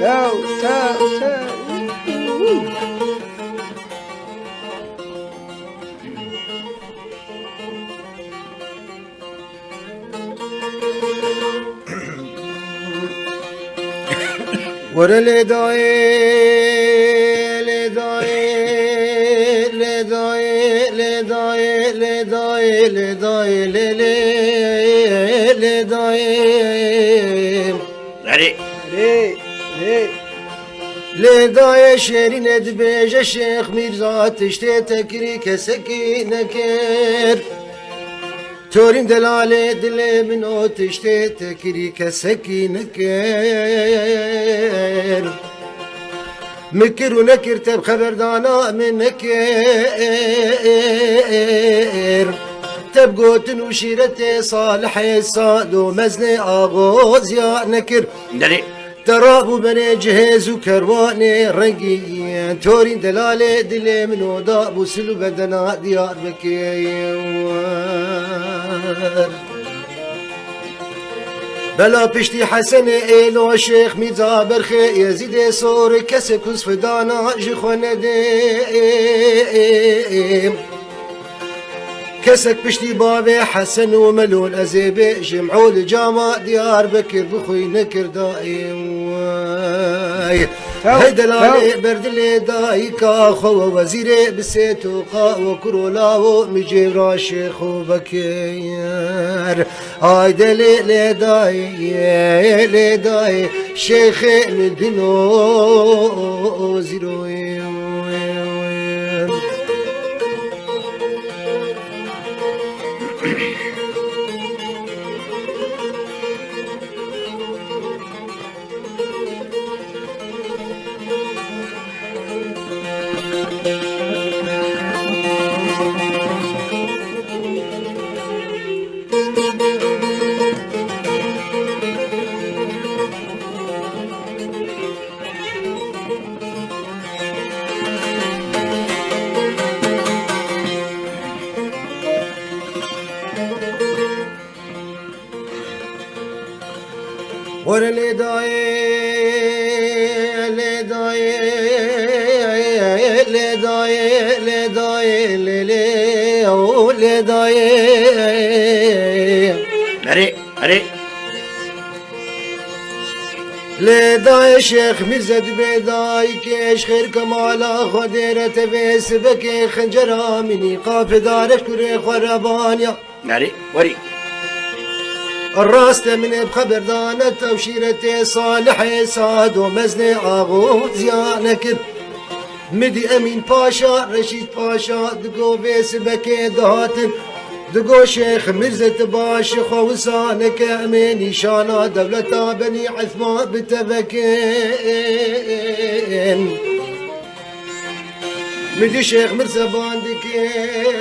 تاو تاو تاو ورا لداي لداي لداي لداي لداي لداي لداي لداي شيرين دبيج الشيخ ميرزا تشتي تكري كسكي نكر تورين دلالي دلي منو تشتي تكري كسكي نكر مكر ونكر تب خبردانا من نكر تبقوتن وشيرتي صالح الصاد ومزني اغوز يا نكر ترابو بني جهاز وكرواني رنقي تورين دلالي دلي منو دابو سلو بدنا ديار بكيوار بلا پشتی حسن ایلو شیخ میزا برخی یزید سور کس کس فدانا جخونه دیم كسك پشتی باب حسن وملون ازيبي جمعوا الجامع ديار بكر بخوي نكر دايم هيدا لالي برد لي دايكا خو وزيري بسيتو قا وكرولاو مجيب راشيخ وبكير هيدا لي داي لي داي شيخ من دينو زيروي ورا لداي لداي لداي لداي لداي أري لداي شيخ مزد بداي كيش خير كمالا خديرة بيس بكي خنجرة مني قاف دارك كري خربانيا وري الراس من بخبر دانت وشيرتي صالح صاد ومزني اغوز يا نكب مدي امين باشا رشيد باشا دقو بيس بكي دهاتن دقو شيخ مرزت باش خوسانك امين شانا دولة بني عثمان بتبكين مدي شيخ مرزا باندكير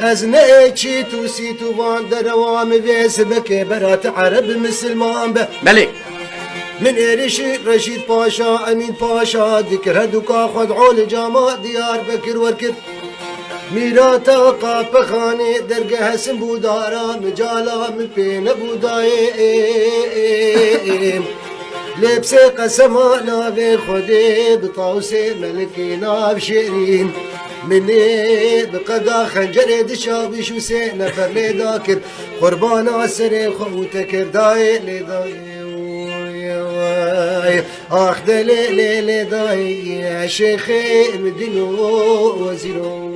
ازنيتشي توسيتو بان دروام بيس بكي برات عرب مسلمان بلي من إيرشي رشيد باشا أمين باشا ذكر هدوكا خد عول جامع ديار بكر وركب ميراتا قاب خاني درقها سنبودارا مجالا مبين بودايم لبسي قسمانا في خدي بطاوسي ملكينا بشيرين مني بقدا خنجر دشابي شو سي نفر لي ذاكر قربانا سري خوتك داي لي داي اخ دلي لي داي يا شيخي مدينو وزيرو